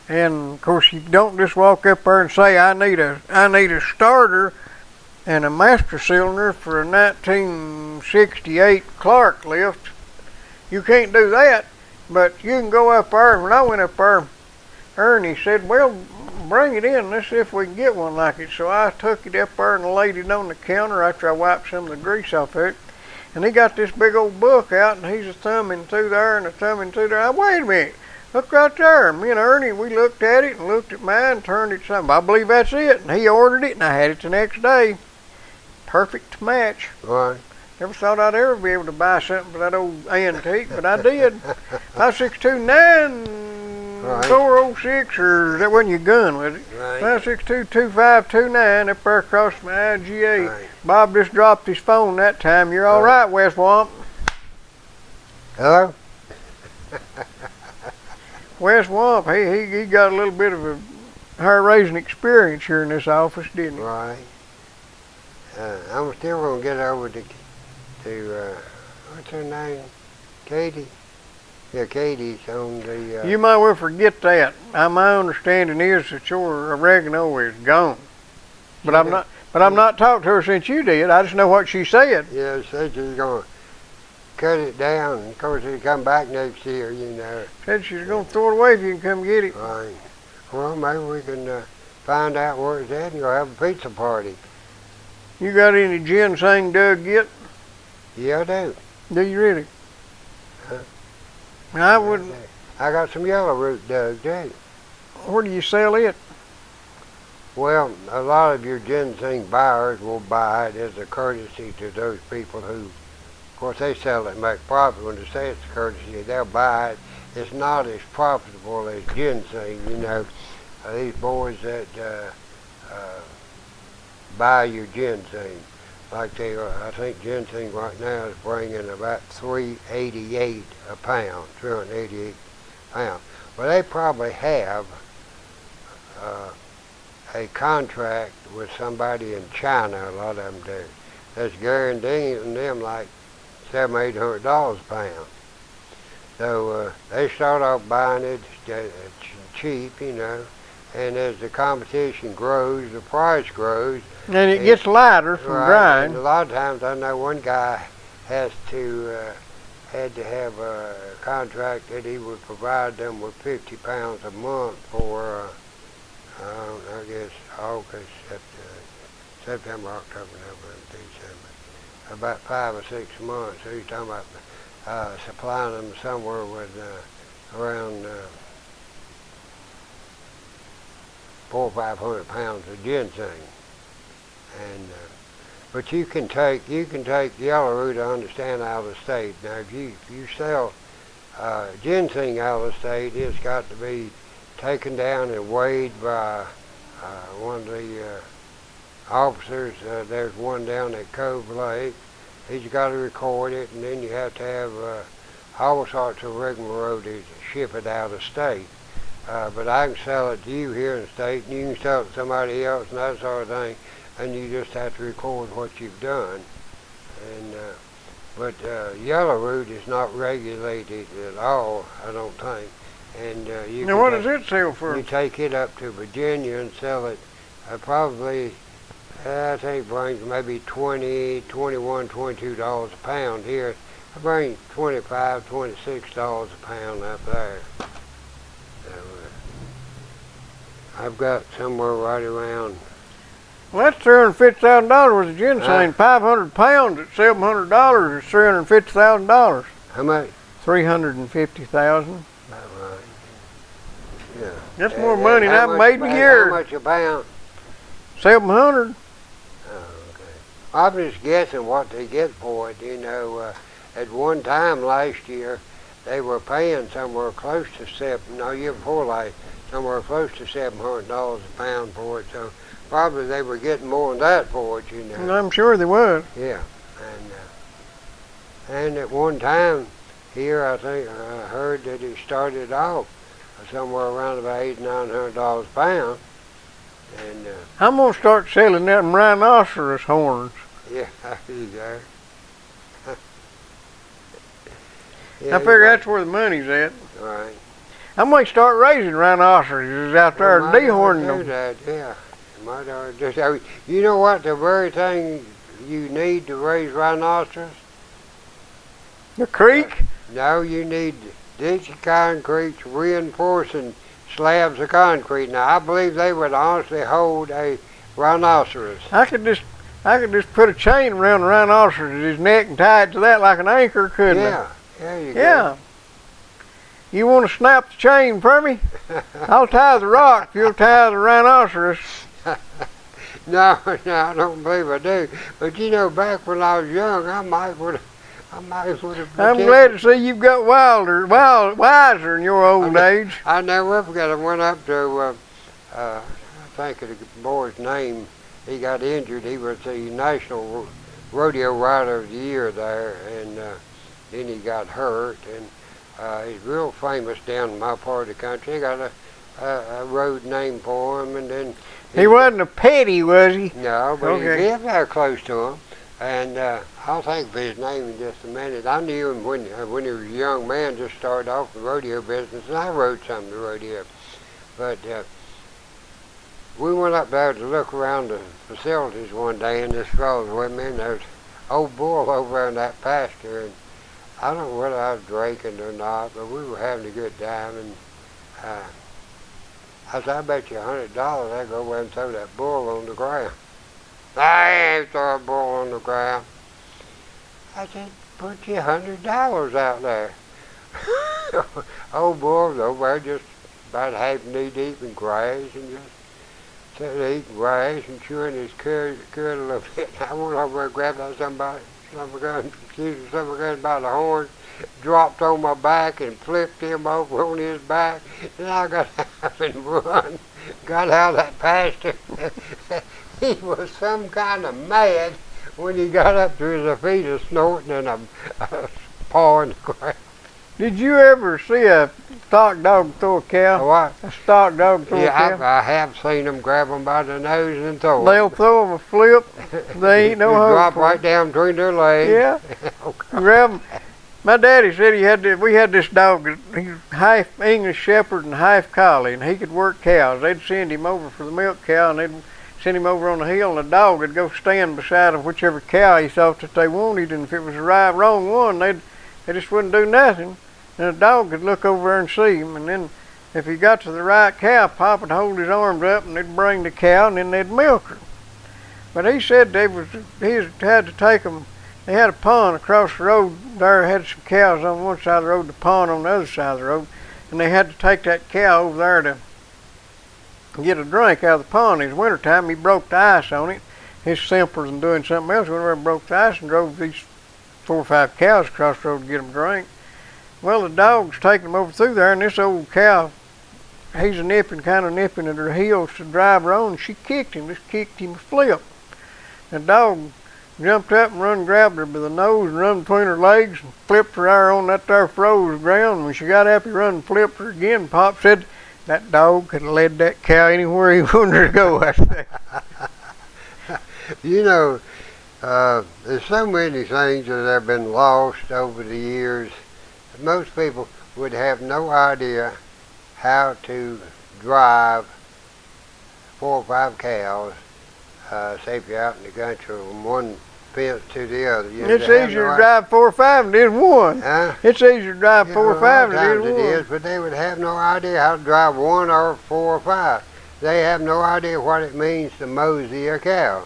And of course, you don't just walk up there and say, I need a starter and a master cylinder for a 1968 Clark lift. You can't do that, but you can go up there. When I went up there, Ernie said, well, bring it in. Let's see if we can get one like it. So I took it up there and laid it on the counter after I wiped some of the grease off of it. And he got this big old book out, and he's a thumbing through there and a thumbing through there. Wait a minute. Look right there. Me and Ernie, we looked at it and looked at mine and turned it something. I believe that's it. And he ordered it, and I had it the next day. Perfect match. Right. Never thought I'd ever be able to buy something for that old antique, but I did. 562-9406, or is that when you gun with it? Right. 562-2529 up there across my IGA. Right. Bob just dropped his phone that time. You're all right, West Wamp. Hello? West Wamp, he got a little bit of a hair-raising experience here in this office, didn't he? Right. I'm still going to get over to what's her name? Katie? Yeah, Katie's on the... You might well forget that. My understanding is that your oregano is gone. But I'm not talked to her since you did. I just know what she said. Yeah, she said she's going to cut it down. Of course, it'll come back next year, you know. Said she's going to throw it away if you can come get it. Right. Well, maybe we can find out where it's at and go have a pizza party. You got any ginseng dug yet? Yeah, I do. Do you really? Huh? I wouldn't. I got some yellow root dug, too. Where do you sell it? Well, a lot of your ginseng buyers will buy it as a courtesy to those people who, of course, they sell it and make profit. When they say it's a courtesy, they'll buy it. It's not as profitable as ginseng, you know. These boys that buy your ginseng, like they are, I think ginseng right now is bringing about $388 a pound, $388 a pound. Well, they probably have a contract with somebody in China, a lot of them do, that's guaranteeing them like $700, $800 a pound. So they start off buying it cheap, you know, and as the competition grows, the price grows. And it gets lighter from drying. And a lot of times, I know one guy had to have a contract that he would provide them with 50 pounds a month for, I guess, August, September, October, November, December. about 5 or 6 months. So he's talking about supplying them somewhere with around 400 or 500 pounds of ginseng. And but you can take yellow root, I understand, out of the state. Now, if you sell ginseng out of the state, it's got to be taken down and weighed by one of the officers. There's one down at Cove Lake. He's got to record it, and then you have to have all sorts of rigmarole to ship it out of state. But I can sell it to you here in the state, and you can sell it to somebody else and that sort of thing, and you just have to record what you've done. And but yellow root is not regulated at all, I don't think. And now, what does it sell for? You take it up to Virginia and sell it probably, I think, brings maybe $20, $21, $22 a pound here. I bring $25, $26 a pound up there. So, I've got somewhere right around. Well, that's $350,000 worth of ginseng. 500 pounds at $700 is $350,000. How much? $350,000. Right. Yeah. That's more money than I've made in a year. How much a pound? 700. Oh, okay. I'm just guessing what they get for it. You know, at one time last year, they were paying somewhere close to year before last, somewhere close to $700 a pound for it. So probably they were getting more than that for it, you know. And I'm sure they was. Yeah, and at one time here, I think I heard that it started off somewhere around about $800-900 a pound. And I'm gonna start selling them rhinoceros horns. yeah, you go. I figure that's where the money's at. Right. I might start raising rhinoceroses out there and dehorning them. That, yeah. You know what? The very thing you need to raise rhinoceros? The creek? No, you need ditch concrete, reinforcing slabs of concrete. Now, I believe they would honestly hold a rhinoceros. I could just put a chain around the rhinoceros' neck and tie it to that like an anchor, couldn't I? Yeah, there you go. Yeah. You want to snap the chain for me? I'll tie the rock if you'll tie the rhinoceros. No, I don't believe I do. But you know, back when I was young, I might would have. I'm glad to see you've got wiser in your old age. I never forget. I went up to, I think of the boy's name. He got injured. He was the National Rodeo Rider of the Year there, and then he got hurt. And he's real famous down in my part of the country. He got a road named for him, and then he wasn't a petty, was he? No, but okay. He lived there close to him. And I'll think of his name in just a minute. I knew him when he was a young man, just started off in the rodeo business, and I rode some of the rodeo. But we went up there to look around the facilities one day, and this fellow was with me, and there's old bull over there in that pasture, and I don't know whether I was drinking or not, but we were having a good time, and I said, I bet you $100 I go over and throw that bull on the ground. I ain't throw a bull on the ground. I said, put you $100 out there. Old bull was over there just about half knee deep in grass and just sitting eating grass and chewing his cud a little bit. I went over and grabbed out some gun by the horn, dropped on my back and flipped him over on his back. Then I got up and run, got out of that pasture. He was some kind of mad when he got up to his feet, a snorting and a paw in the ground. Did you ever see a stock dog throw a cow? What? A stock dog throw a cow? I have seen them grab them by the nose and throw them. They'll throw them a flip. They ain't no hope. Drop right down between their legs. Yeah. Okay. Grab them. My daddy said we had this dog. He was half English Shepherd and half Collie, and he could work cows. They'd send him over for the milk cow, and they'd send him over on the hill, and the dog would go stand beside of whichever cow he thought that they wanted, and if it was the wrong one, they just wouldn't do nothing. And the dog could look over there and see him, and then if he got to the right cow, Pop would hold his arms up, and they'd bring the cow, and then they'd milk her. But he said he had to take them They had a pond across the road there, had some cows on one side of the road, the pond on the other side of the road, and they had to take that cow over there to get a drink out of the pond. In the wintertime, he broke the ice on it. It's simpler than doing something else. We went over and broke the ice and drove these 4 or 5 cows across the road to get them a drink. Well, the dog's taking them over through there, and this old cow, he's kind of nipping at her heels to drive her on. She kicked him, just kicked him a flip. The dog jumped up and run, grabbed her by the nose and run between her legs and flipped her there on that there froze ground. When she got up, he run and flipped her again. Pop said that dog could have led that cow anywhere he wanted her to go out there. You know, there's so many things that have been lost over the years. Most people would have no idea how to drive 4 or 5 cows, say if you're out in the country from one fence to the other. It's easier to drive 4 or 5 than it is one. It's easier to drive 4 or 5 than it is one. It is, but they would have no idea how to drive 1 or 4 or 5. They have no idea what it means to mosey a cow.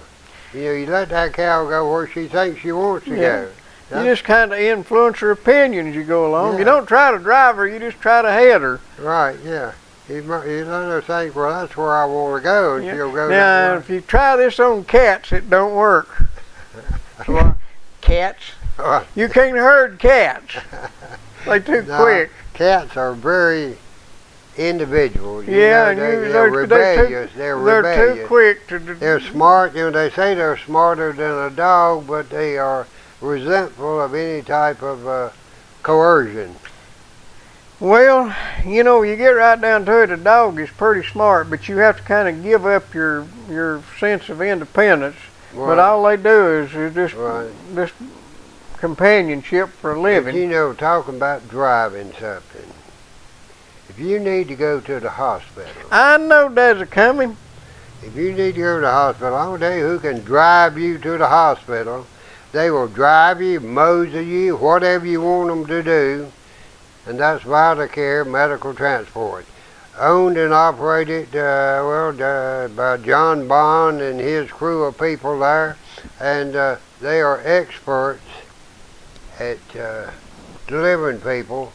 You know, you let that cow go where she thinks she wants to go. You just kind of influence her opinion as you go along. You don't try to drive her, you just try to head her. Right, yeah. You let her think, well, that's where I want to go, and she'll go now, if you try this on cats, it don't work. Cats? You can't herd cats. They're too quick. Cats are very individuals. They're rebellious. They're too quick to. They're smart. You know, they say they're smarter than a dog, but they are resentful of any type of coercion. Well, you know, you get right down to it, a dog is pretty smart, but you have to kind of give up your sense of independence. Right. But all they do is just companionship for a living. But you know, talking about driving something, if you need to go to the hospital. I know there's a coming. If you need to go to the hospital, I'm going to tell you who can drive you to the hospital. They will drive you, mosey you, whatever you want them to do. And that's VitaCare Medical Transport. Owned and operated by John Bond and his crew of people there. And they are experts at delivering people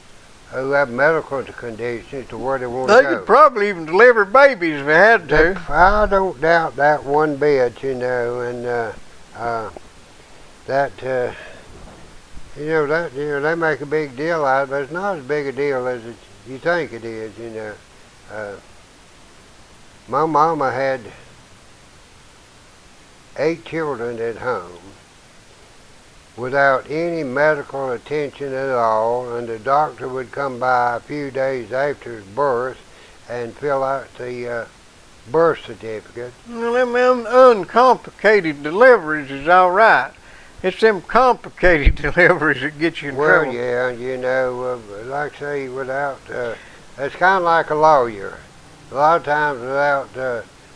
who have medical conditions to where they want to go. They could probably even deliver babies if they had to. I don't doubt that one bit, you know, and they make a big deal out of it, but it's not as big a deal as you think it is, you know. My mama had 8 children at home without any medical attention at all, and the doctor would come by a few days after his birth and fill out the birth certificate. Well, them uncomplicated deliveries is all right. It's them complicated deliveries that get you in trouble. Well, yeah, you know, like I say, without, it's kind of like a lawyer. A lot of times without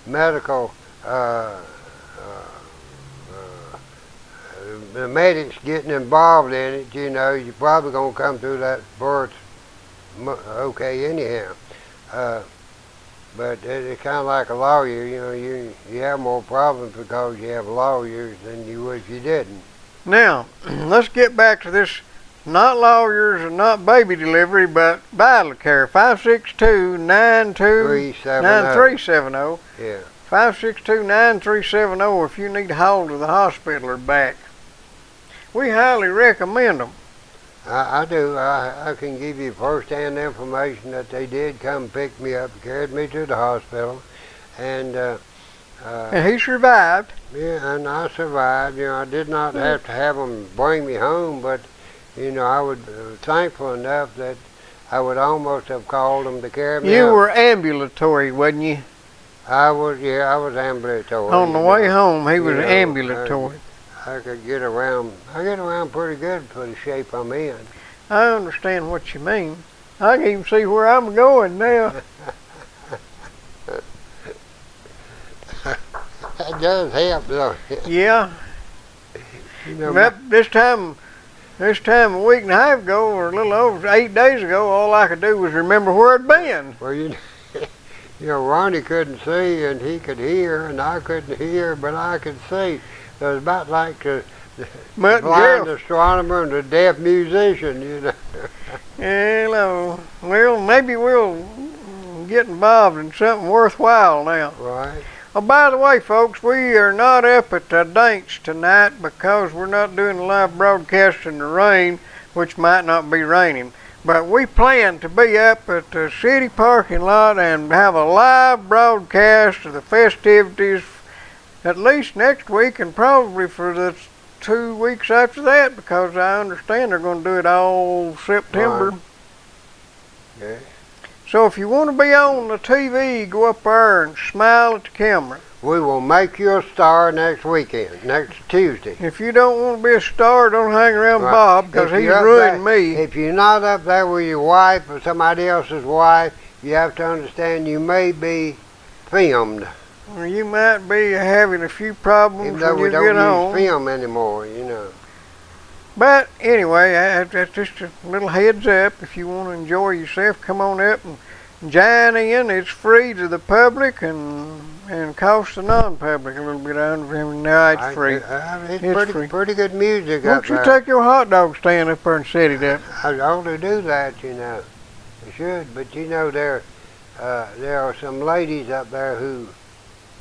medical, the medics getting involved in it, you know, you're probably going to come through that birth okay anyhow. But it's kind of like a lawyer, you know, you have more problems because you have lawyers than you would if you didn't. Now, let's get back to this, not lawyers and not baby delivery, but VitaCare, 562-92-9370. Yeah. 562-9370 if you need hauled to the hospital or back. We highly recommend them. I do. I can give you first-hand information that they did come pick me up, carried me to the hospital, and he survived. Yeah, and I survived. You know, I did not have to have them bring me home, but you know, I was thankful enough that I would almost have called them to carry me. You were ambulatory, wasn't you? I was. Yeah, I was ambulatory. On the way home, he was ambulatory. I could get around. I get around pretty good for the shape I'm in. I understand what you mean. I can even see where I'm going now. That does help, though. Yeah. You know, this time a week and a half ago, or a little over 8 days ago, all I could do was remember where I'd been. Well, you know, Ronnie couldn't see and he could hear, and I couldn't hear, but I could see. So it was about like the Mutt blind Jeff. astronomer and a deaf musician, you know. Hello. Well, maybe we'll get involved in something worthwhile now. Right. Oh, by the way, folks, we are not up at the dance tonight because we're not doing a live broadcast in the rain, which might not be raining. But we plan to be up at the city parking lot and have a live broadcast of the festivities at least next week and probably for the 2 weeks after that, because I understand they're going to do it all September. Right. Yeah. So if you want to be on the TV, go up there and smile at the camera. We will make you a star next weekend, next Tuesday. If you don't want to be a star, don't hang around Right. Bob, because If he's you're up ruined there- me. If you're not up there with your wife or somebody else's wife, you have to understand you may be filmed. Or you might be having a few problems Even though when we you don't get use home. film anymore, you know. But anyway, that's just a little heads up. If you want to enjoy yourself, come on up and join in. It's free to the public and costs the non-public a little bit. No, it's free. It's free. pretty good music Why up don't you there. take your hot dog stand up there and set it up? I ought to do that, you know. I should, but you know there are some ladies up there who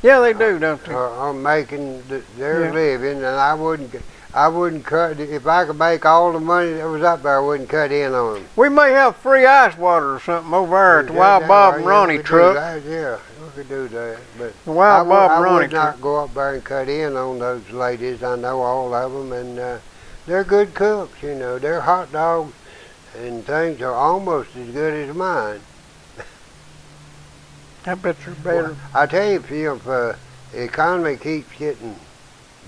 Yeah, they do, don't they? are making their Yeah. living, and I wouldn't cut if I could make all the money that was up there. I wouldn't cut in on them. We may have free ice water or something over there at the Wild Bob and Ronnie truck. Yeah, we could do that, but The Wild Bob and I Ronnie would not truck. go up there and cut in on those ladies. I know all of them, and they're good cooks. You know, their hot dogs and things are almost as good as mine. I bet you're better. I tell you, if the economy keeps getting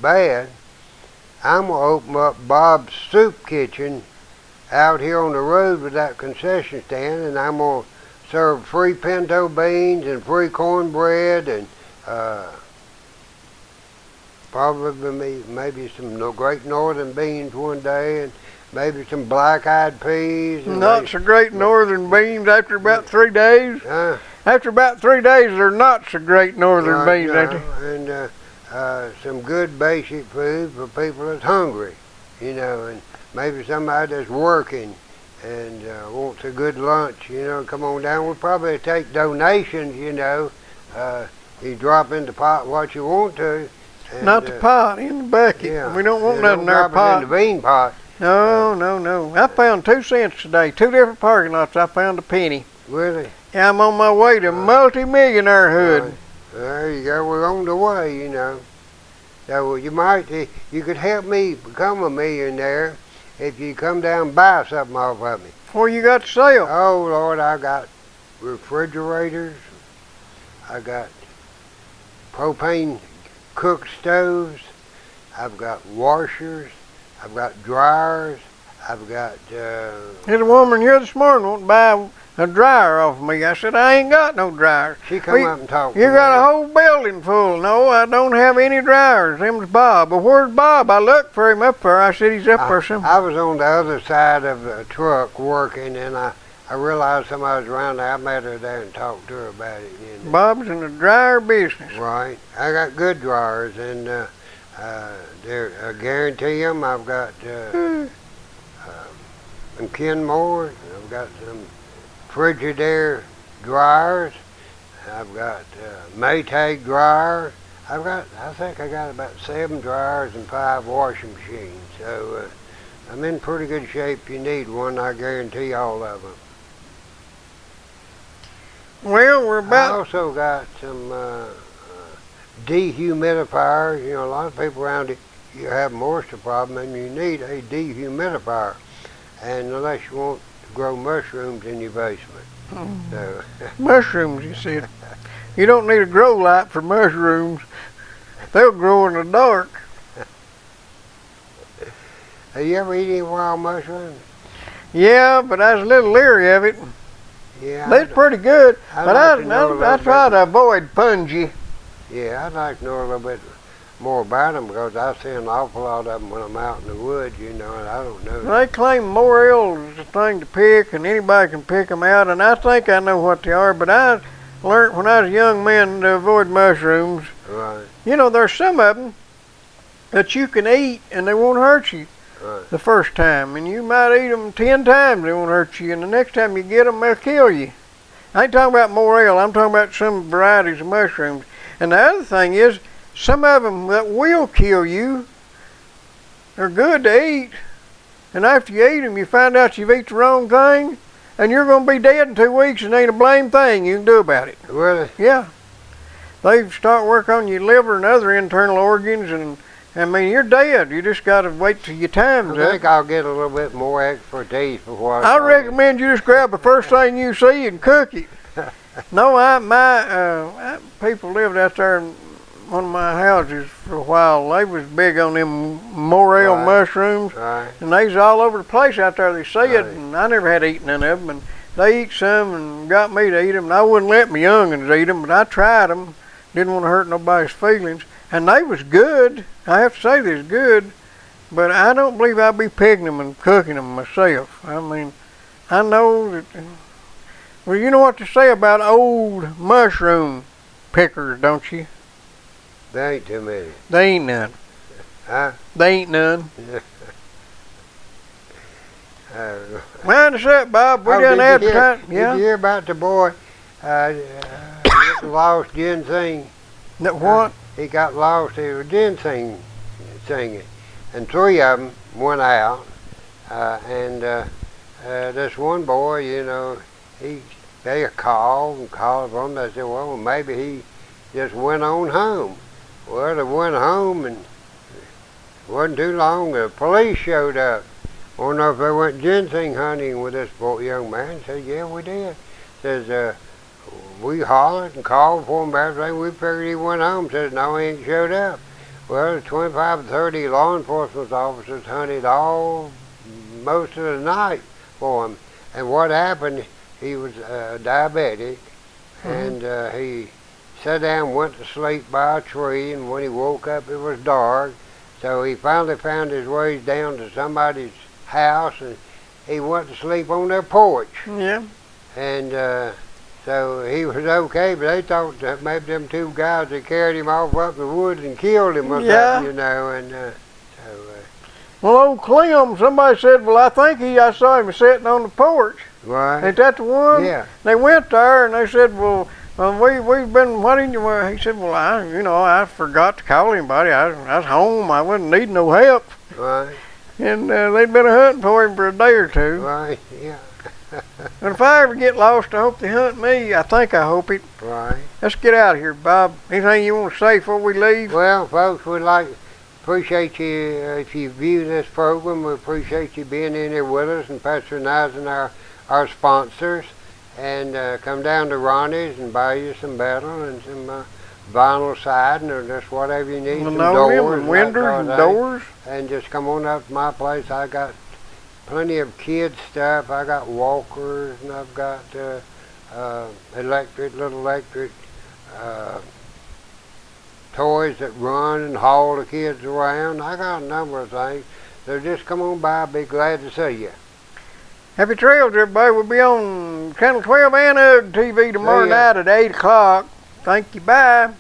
bad, I'm going to open up Bob's Soup Kitchen out here on the road with that concession stand, and I'm going to serve free pinto beans and free cornbread and probably maybe some Great Northern beans one day and maybe some black-eyed peas. And Not so great northern beans after about 3 days. After about 3 days, they're not so great northern right, beans, ain't they? And some good basic food for people that's hungry, you know, and maybe somebody that's working and wants a good lunch, you know, come on down. We'll probably take donations, you know. You drop in the pot what you want to. And, Not the pot, in the bucket. Yeah, We don't want yeah, nothing in our drop it pot. in the bean pot. No. I found 2 cents today. 2 different parking lots. I found a penny. Really? Yeah, I'm on my way to multi-millionaire hood. There you go. We're on the way, you know. So you could help me become a millionaire if you come down and buy something off of me. What you got to sell? Oh, Lord, I got refrigerators. I got propane cook stoves. I've got washers. I've got dryers. I've got... There's a woman here this morning wanting to buy a dryer off of me. I said, I ain't got no dryer. She come up and talked to me. You got a whole building full. No, I don't have any dryers. Them's Bob. But where's Bob? I looked for him up there. I said, he's up there somewhere. I was on the other side of the truck working, and I realized somebody was around there. I met her there and talked to her about it. You know. Bob's in the dryer business. Right. I got good dryers, and I guarantee them. I've got some Kenmore. I've got some Frigidaire dryers. I've got Maytag dryer. I think I got about 7 dryers and 5 washing machines. So I'm in pretty good shape. If you need one, I guarantee all of them. Well, we're I about... also got some dehumidifiers. You know, a lot of people around it, you have a moisture problem and you need a dehumidifier. And unless you want to grow mushrooms in your basement. So. Mushrooms, you said. You don't need a grow light for mushrooms. They'll grow in the dark. Have you ever eaten any wild mushrooms? Yeah, but I was a little leery of it. Yeah. They're pretty good, I'd but like to know a little I try bit. to avoid pungy. Yeah, I'd like to know a little bit more about them because I see an awful lot of them when I'm out in the woods, you know, and I don't know. They claim morels is a thing to pick, and anybody can pick them out, and I think I know what they are, but I learned when I was a young man to avoid mushrooms. Right. You know, there's some of them that you can eat and they won't hurt you Right. the first time. And you might eat them 10 times, they won't hurt you. And the next time you get them, they'll kill you. I ain't talking about morel, I'm talking about some varieties of mushrooms. And the other thing is, some of them that will kill you are good to eat. And after you eat them, you find out you've eaten the wrong thing, and you're going to be dead in 2 weeks, and ain't a blame thing you can do about it. Really? Yeah. They start work on your liver and other internal organs, and I mean, you're dead. You just got to wait till your time's I up. think I'll get a little bit more expertise before I recommend you just grab the first thing you see and cook it. No, my people lived out there in one of my houses for a while. They was big on them morel Right. mushrooms, Right. and they was all over the place out there. They said, Right. and I never had eaten none of them. And they eat some and got me to eat them. And I wouldn't let my young'uns eat them, but I tried them. Didn't want to hurt nobody's feelings, and they was good. I have to say they was good, but I don't believe I'd be picking them and cooking them myself. I mean, I know that. Well, you know what to say about old mushroom pickers, don't you? There ain't too many. They ain't none. Huh? They ain't none. Uh, Wind us up, Bob. We Oh, done did you hear- advertising. Did Yeah. you hear about the boy lost ginseng? That what? He got lost. He was ginseng singing, and 3 of them went out. And this one boy, you know, they called and called for him. They said, well, maybe he just went on home. Well, they went home, and it wasn't too long. The police showed up. I don't know if they went ginseng hunting with this young man. Said, yeah, we did. Says, we hollered and called for him, everything. We figured he went home. Says, no, he ain't showed up. Well, 25 or 30 law enforcement officers hunted most of the night for him. And what happened, he was diabetic, and he sat down and went to sleep by a tree, and when he woke up, it was dark. So he finally found his ways down to somebody's house, and he went to sleep on their porch. Yeah. And so he was okay, but they thought that maybe them 2 guys that carried him off up the woods and killed him or something, you know. And Well, old Clem, somebody said, well, I think I saw him sitting on the porch. right? Ain't that the one? Yeah. They went there and they said, well, we've been, what did you, he said, well, I forgot to call anybody. I was home. I wasn't needing no help. Right. And they'd been hunting for him for a day or 2. Right. Yeah. And if I ever get lost, I hope they hunt me. I hope it. Right. Let's get out of here, Bob. Anything you want to say before we leave? Well, folks, we'd appreciate you if you view this program. We appreciate you being in here with us and patronizing our sponsors. And come down to Ronnie's and buy you some metal and some vinyl siding or just whatever you need. Some doors and windows and doors. And just come on up to my place. I got plenty of kids stuff. I got walkers, and I've got little electric toys that run and haul the kids around. I got a number of things. So just come on by. I'll be glad to see you. Happy trails, everybody. We'll be on Channel 12 and UG TV tomorrow night at 8 o'clock. Thank you. Bye.